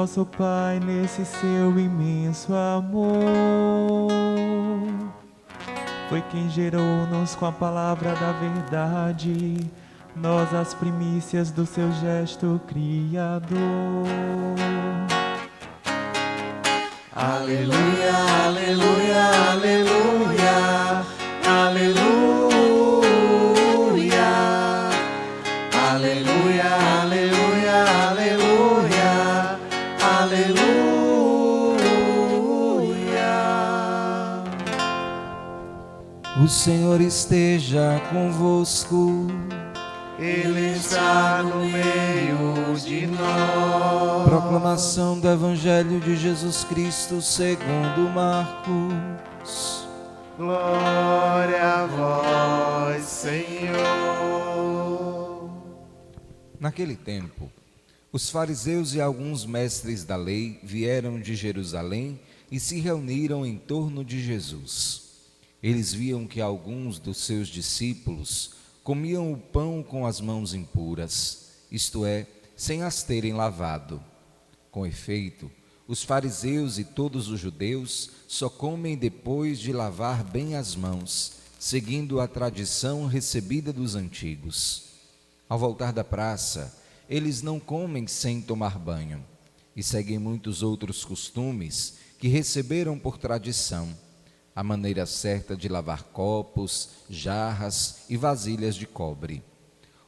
nosso Pai, nesse seu imenso amor, foi quem gerou-nos com a palavra da verdade, nós as primícias do seu gesto criador. Aleluia, aleluia, aleluia, aleluia, aleluia, aleluia, aleluia, aleluia. O Senhor esteja convosco. Ele está no meio de nós. Proclamação do Evangelho de Jesus Cristo segundo Marcos. Glória a vós, Senhor. Naquele tempo, os fariseus e alguns mestres da lei vieram de Jerusalém e se reuniram em torno de Jesus. Eles viam que alguns dos seus discípulos comiam o pão com as mãos impuras, isto é, sem as terem lavado. Com efeito, os fariseus e todos os judeus só comem depois de lavar bem as mãos, seguindo a tradição recebida dos antigos. Ao voltar da praça, eles não comem sem tomar banho, e seguem muitos outros costumes que receberam por tradição, a maneira certa de lavar copos, jarras e vasilhas de cobre.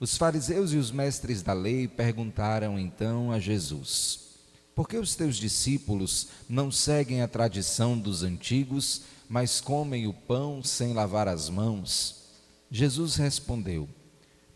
Os fariseus e os mestres da lei perguntaram então a Jesus: por que os teus discípulos não seguem a tradição dos antigos, mas comem o pão sem lavar as mãos? Jesus respondeu: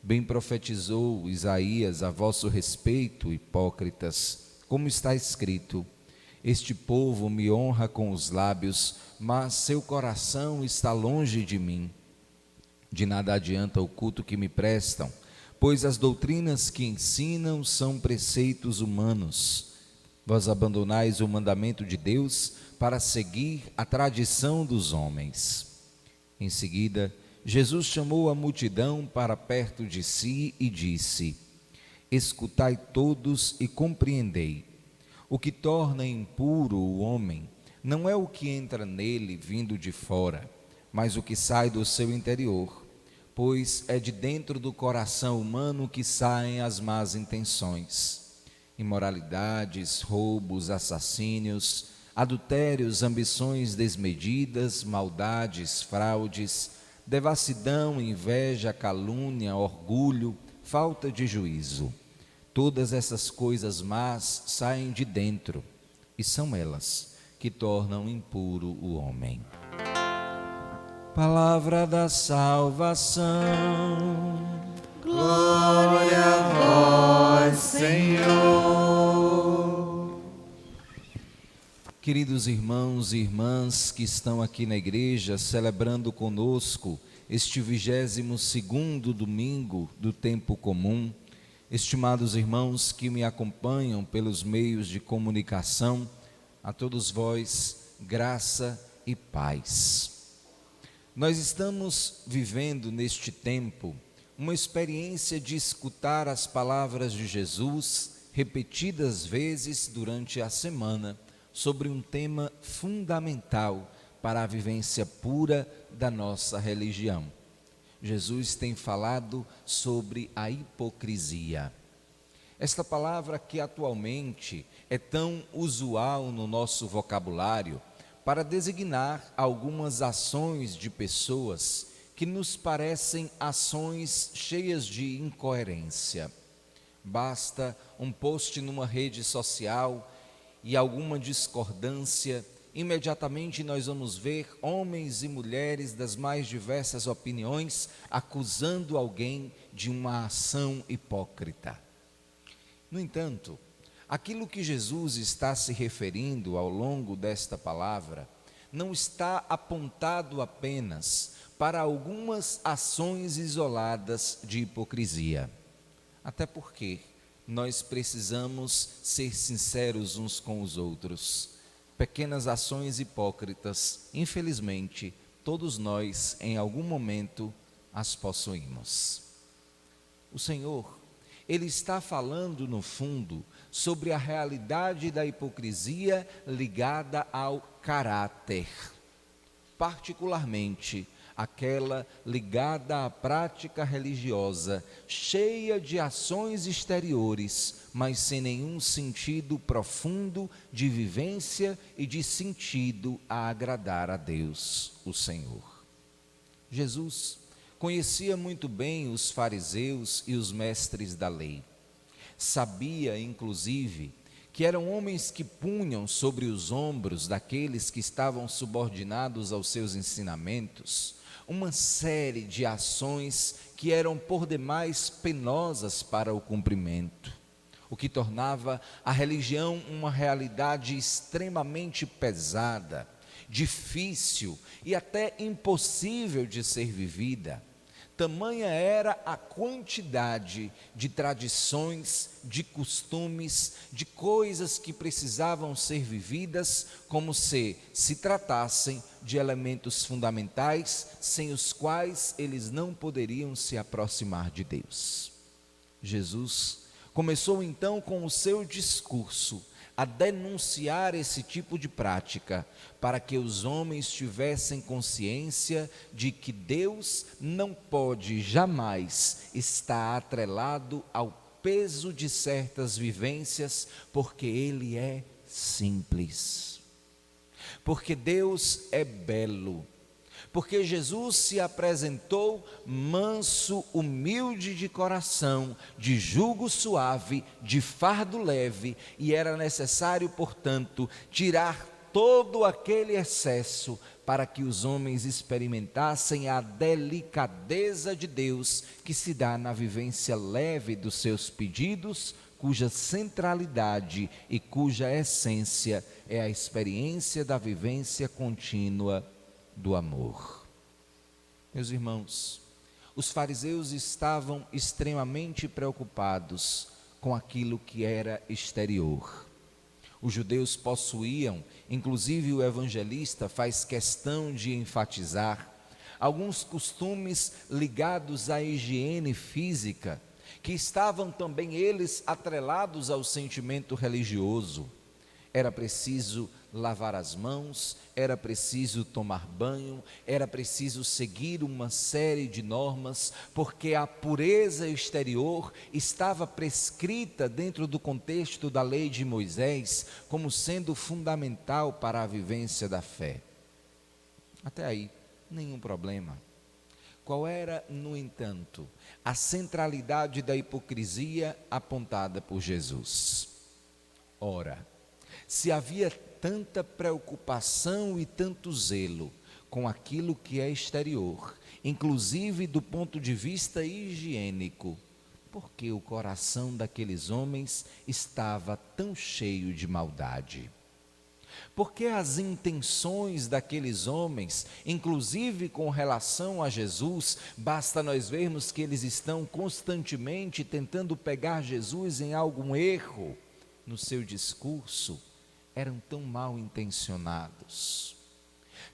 bem profetizou Isaías a vosso respeito, hipócritas, como está escrito: este povo me honra com os lábios, mas seu coração está longe de mim. De nada adianta o culto que me prestam, pois as doutrinas que ensinam são preceitos humanos. Vós abandonais o mandamento de Deus para seguir a tradição dos homens. Em seguida, Jesus chamou a multidão para perto de si e disse: escutai todos e compreendei. O que torna impuro o homem não é o que entra nele vindo de fora, mas o que sai do seu interior, pois é de dentro do coração humano que saem as más intenções, imoralidades, roubos, assassínios, adultérios, ambições desmedidas, maldades, fraudes, devassidão, inveja, calúnia, orgulho, falta de juízo. Todas essas coisas más saem de dentro, e são elas que tornam impuro o homem. Palavra da salvação. Glória a vós, Senhor. Queridos irmãos e irmãs que estão aqui na igreja celebrando conosco este 22º domingo do tempo comum, estimados irmãos que me acompanham pelos meios de comunicação, a todos vós, graça e paz. Nós estamos vivendo neste tempo uma experiência de escutar as palavras de Jesus repetidas vezes durante a semana sobre um tema fundamental para a vivência pura da nossa religião. Jesus tem falado sobre a hipocrisia. Esta palavra que atualmente é tão usual no nosso vocabulário para designar algumas ações de pessoas que nos parecem ações cheias de incoerência. Basta um post numa rede social e alguma discordância, imediatamente nós vamos ver homens e mulheres das mais diversas opiniões acusando alguém de uma ação hipócrita. No entanto, aquilo que Jesus está se referindo ao longo desta palavra não está apontado apenas para algumas ações isoladas de hipocrisia. Até porque nós precisamos ser sinceros uns com os outros. Pequenas ações hipócritas, infelizmente, todos nós, em algum momento, as possuímos. O Senhor, ele está falando, no fundo, sobre a realidade da hipocrisia ligada ao caráter, particularmente aquela ligada à prática religiosa, cheia de ações exteriores, mas sem nenhum sentido profundo de vivência e de sentido a agradar a Deus, o Senhor. Jesus conhecia muito bem os fariseus e os mestres da lei. Sabia, inclusive, que eram homens que punham sobre os ombros daqueles que estavam subordinados aos seus ensinamentos uma série de ações que eram por demais penosas para o cumprimento, o que tornava a religião uma realidade extremamente pesada, difícil e até impossível de ser vivida. Tamanha era a quantidade de tradições, de costumes, de coisas que precisavam ser vividas, como se tratassem de elementos fundamentais, sem os quais eles não poderiam se aproximar de Deus. Jesus começou então com o seu discurso a denunciar esse tipo de prática, para que os homens tivessem consciência de que Deus não pode jamais estar atrelado ao peso de certas vivências, porque Ele é simples, porque Deus é belo, porque Jesus se apresentou manso, humilde de coração, de jugo suave, de fardo leve, e era necessário, portanto, tirar todo aquele excesso para que os homens experimentassem a delicadeza de Deus que se dá na vivência leve dos seus pedidos, cuja centralidade e cuja essência é a experiência da vivência contínua do amor. Meus irmãos, os fariseus estavam extremamente preocupados com aquilo que era exterior. Os judeus possuíam, inclusive o evangelista faz questão de enfatizar, alguns costumes ligados à higiene física, que estavam também eles atrelados ao sentimento religioso. Era preciso lavar as mãos, era preciso tomar banho, era preciso seguir uma série de normas, porque a pureza exterior estava prescrita dentro do contexto da lei de Moisés, como sendo fundamental para a vivência da fé. Até aí, nenhum problema. Qual era, no entanto, a centralidade da hipocrisia apontada por Jesus? Ora, se havia tanta preocupação e tanto zelo com aquilo que é exterior, inclusive do ponto de vista higiênico, por que o coração daqueles homens estava tão cheio de maldade? Porque as intenções daqueles homens, inclusive com relação a Jesus, basta nós vermos que eles estão constantemente tentando pegar Jesus em algum erro no seu discurso, eram tão mal intencionados.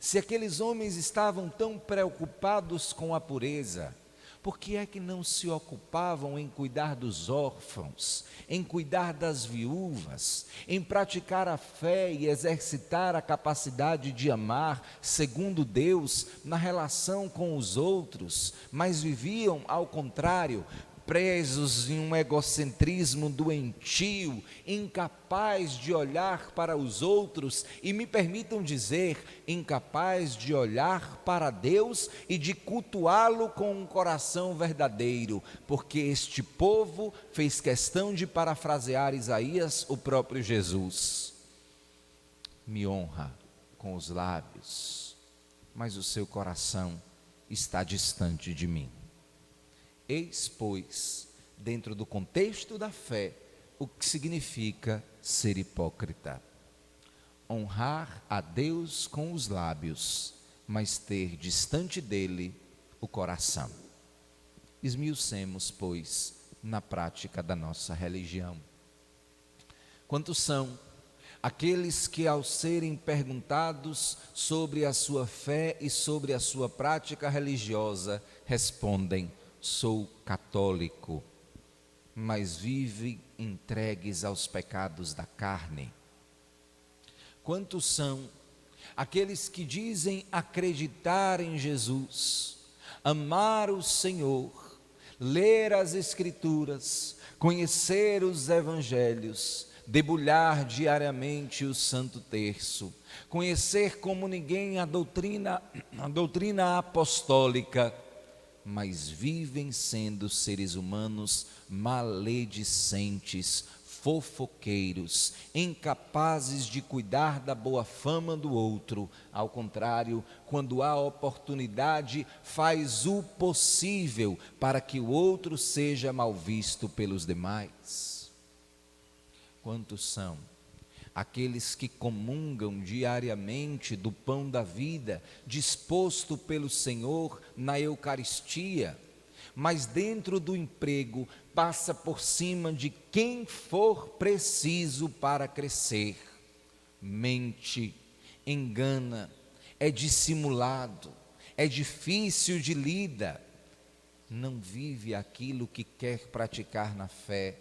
Se aqueles homens estavam tão preocupados com a pureza, por que é que não se ocupavam em cuidar dos órfãos, em cuidar das viúvas, em praticar a fé e exercitar a capacidade de amar segundo Deus na relação com os outros, mas viviam ao contrário, presos em um egocentrismo doentio, incapaz de olhar para os outros e, me permitam dizer, incapaz de olhar para Deus e de cultuá-lo com um coração verdadeiro, porque este povo fez questão de parafrasear Isaías, o próprio Jesus: me honra com os lábios, mas o seu coração está distante de mim. Eis, pois, dentro do contexto da fé, o que significa ser hipócrita. Honrar a Deus com os lábios, mas ter distante dele o coração. Esmiucemos, pois, na prática da nossa religião. Quantos são aqueles que, ao serem perguntados sobre a sua fé e sobre a sua prática religiosa, respondem: sou católico. mas vivem entregues aos pecados da carne. Quantos são aqueles que dizem acreditar em Jesus, amar o Senhor, ler as Escrituras, conhecer os Evangelhos, debulhar diariamente o Santo Terço, conhecer como ninguém a doutrina apostólica, mas vivem sendo seres humanos maledicentes, fofoqueiros, incapazes de cuidar da boa fama do outro. Ao contrário, quando há oportunidade, faz o possível para que o outro seja mal visto pelos demais. Quantos são aqueles que comungam diariamente do pão da vida, disposto pelo Senhor na Eucaristia, mas dentro do emprego passa por cima de quem for preciso para crescer, mente, engana, é dissimulado, é difícil de lida, não vive aquilo que quer praticar na fé,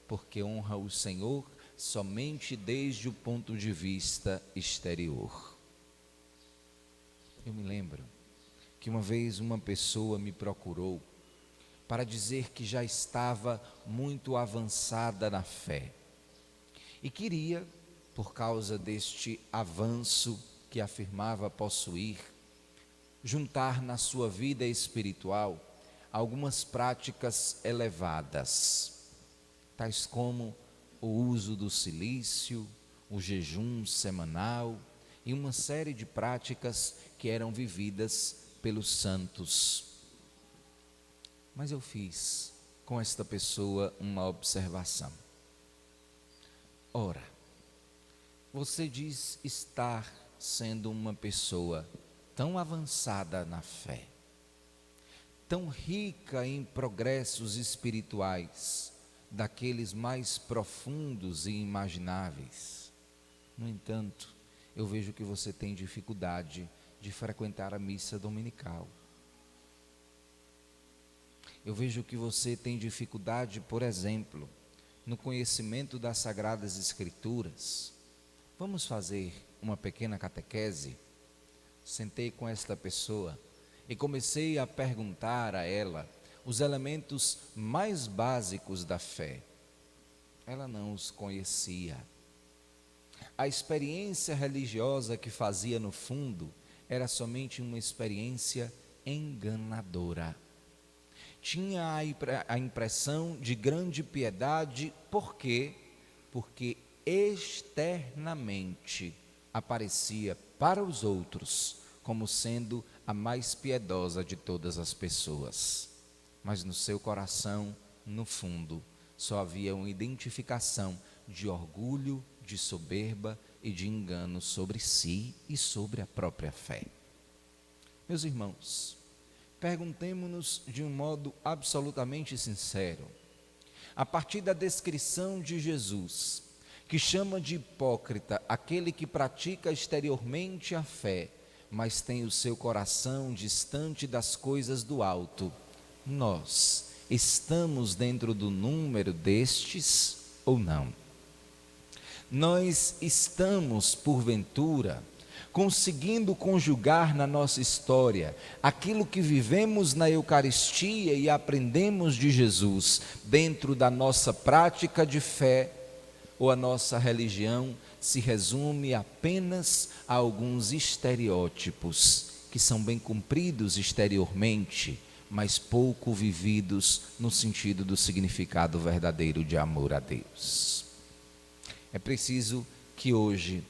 porque honra o Senhor somente desde o ponto de vista exterior. Eu me lembro que uma vez uma pessoa me procurou para dizer que já estava muito avançada na fé e queria, por causa deste avanço que afirmava possuir, juntar na sua vida espiritual algumas práticas elevadas, tais como o uso do cilício, o jejum semanal e uma série de práticas que eram vividas pelos santos. Mas eu fiz com esta pessoa uma observação. Ora, você diz estar sendo uma pessoa tão avançada na fé, tão rica em progressos espirituais, daqueles mais profundos e imagináveis. No entanto, eu vejo que você tem dificuldade de frequentar a missa dominical. Eu vejo que você tem dificuldade, por exemplo, no conhecimento das Sagradas Escrituras. Vamos fazer uma pequena catequese? Sentei com esta pessoa e comecei a perguntar a ela os elementos mais básicos da fé. Ela não os conhecia. A experiência religiosa que fazia no fundo era somente uma experiência enganadora. Tinha a impressão de grande piedade, por quê? Porque externamente aparecia para os outros como sendo a mais piedosa de todas as pessoas. Mas no seu coração, no fundo, só havia uma identificação de orgulho, de soberba e de engano sobre si e sobre a própria fé. Meus irmãos, perguntemo-nos de um modo absolutamente sincero, a partir da descrição de Jesus, que chama de hipócrita aquele que pratica exteriormente a fé, mas tem o seu coração distante das coisas do alto, nós estamos dentro do número destes ou não? Nós estamos, porventura, conseguindo conjugar na nossa história aquilo que vivemos na Eucaristia e aprendemos de Jesus dentro da nossa prática de fé, ou a nossa religião se resume apenas a alguns estereótipos que são bem cumpridos exteriormente, mas pouco vividos no sentido do significado verdadeiro de amor a Deus. É preciso que hoje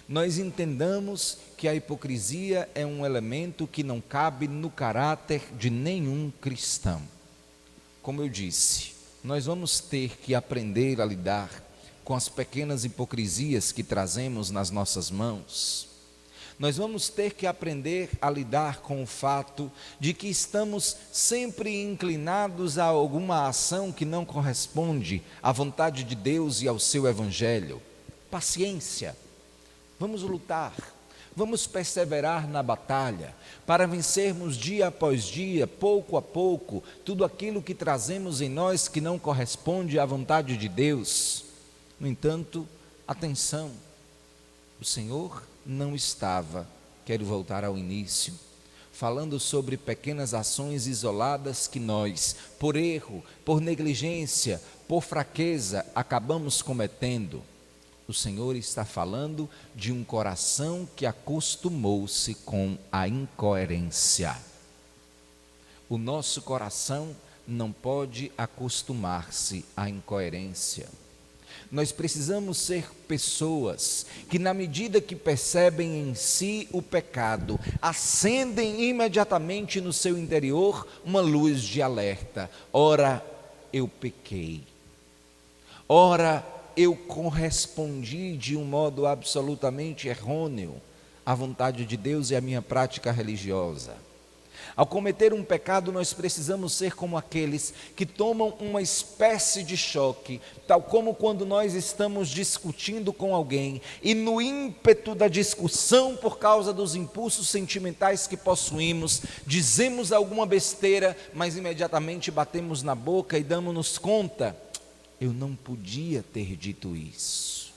nós entendamos que a hipocrisia é um elemento que não cabe no caráter de nenhum cristão. Como eu disse, nós vamos ter que aprender a lidar com as pequenas hipocrisias que trazemos nas nossas mãos. Nós vamos ter que aprender a lidar com o fato de que estamos sempre inclinados a alguma ação que não corresponde à vontade de Deus e ao seu Evangelho. Paciência, vamos lutar, Vamos perseverar na batalha para vencermos dia após dia, pouco a pouco, tudo aquilo que trazemos em nós que não corresponde à vontade de Deus. No entanto, atenção, o Senhor não estava, quero voltar ao início, falando sobre pequenas ações isoladas que nós, por erro, por negligência, por fraqueza, acabamos cometendo. O Senhor está falando de um coração que acostumou-se com a incoerência. O nosso coração não pode acostumar-se à incoerência. Nós precisamos ser pessoas que, na medida que percebem em si o pecado, acendem imediatamente no seu interior uma luz de alerta. Ora, eu pequei. Ora, eu correspondi de um modo absolutamente errôneo à vontade de Deus e à minha prática religiosa. Ao cometer um pecado, nós precisamos ser como aqueles que tomam uma espécie de choque, tal como quando nós estamos discutindo com alguém e no ímpeto da discussão, por causa dos impulsos sentimentais que possuímos, dizemos alguma besteira, mas imediatamente batemos na boca e damos-nos conta: eu não podia ter dito isso.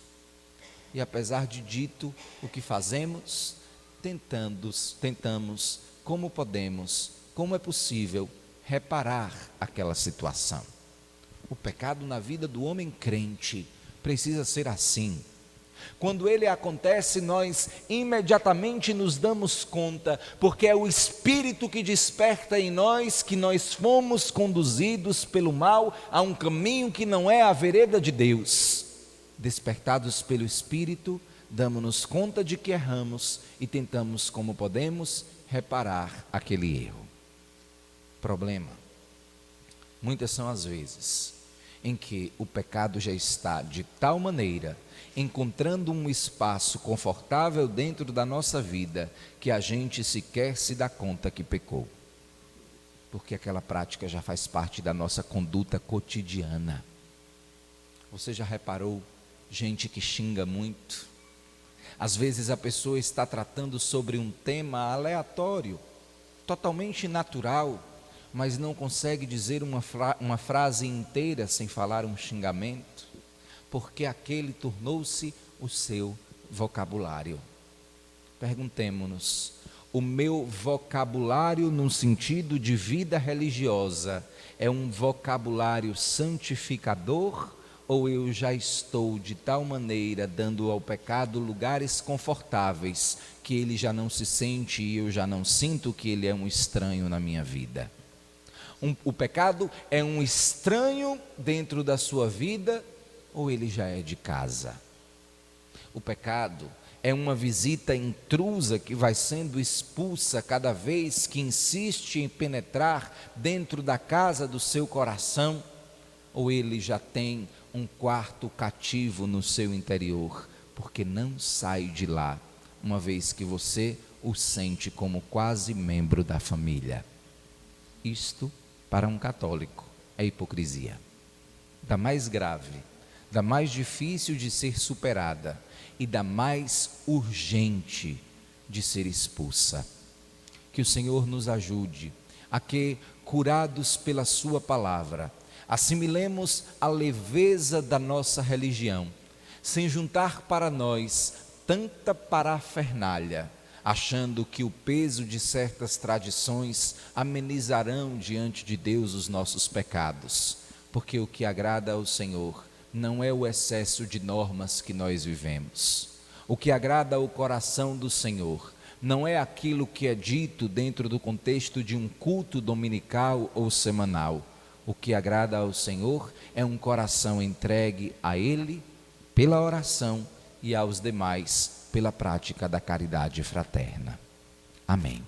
E apesar de dito, o que fazemos? Tentamos, como podemos, como é possível, reparar aquela situação. O pecado na vida do homem crente precisa ser assim. Quando ele acontece, nós imediatamente nos damos conta, porque é o Espírito que desperta em nós que nós fomos conduzidos pelo mal a um caminho que não é a vereda de Deus. Despertados pelo Espírito, damos-nos conta de que erramos e tentamos, como podemos, reparar aquele erro. Problema: muitas são as vezes em que o pecado já está de tal maneira encontrando um espaço confortável dentro da nossa vida que a gente sequer se dá conta que pecou, porque aquela prática já faz parte da nossa conduta cotidiana. Você já reparou gente que xinga muito? Às vezes a pessoa está tratando sobre um tema aleatório, totalmente natural, mas não consegue dizer uma frase inteira sem falar um xingamento, porque aquele tornou-se o seu vocabulário. Perguntemo-nos: o meu vocabulário no sentido de vida religiosa é um vocabulário santificador, ou eu já estou de tal maneira dando ao pecado lugares confortáveis que ele já não se sente e eu já não sinto que ele é um estranho na minha vida? O pecado é um estranho dentro da sua vida, ou ele já é de casa? O pecado é uma visita intrusa que vai sendo expulsa cada vez que insiste em penetrar dentro da casa do seu coração, ou ele já tem um quarto cativo no seu interior, porque não sai de lá, uma vez que você o sente como quase membro da família? Isto, para um católico, é hipocrisia. Da mais grave, da mais difícil de ser superada e da mais urgente de ser expulsa. Que o Senhor nos ajude a que, curados pela sua palavra, assimilemos a leveza da nossa religião, sem juntar para nós tanta parafernália, achando que o peso de certas tradições amenizarão diante de Deus os nossos pecados, porque o que agrada ao Senhor não é o excesso de normas que nós vivemos. O que agrada ao coração do Senhor não é aquilo que é dito dentro do contexto de um culto dominical ou semanal. O que agrada ao Senhor é um coração entregue a Ele pela oração e aos demais pela prática da caridade fraterna. Amém.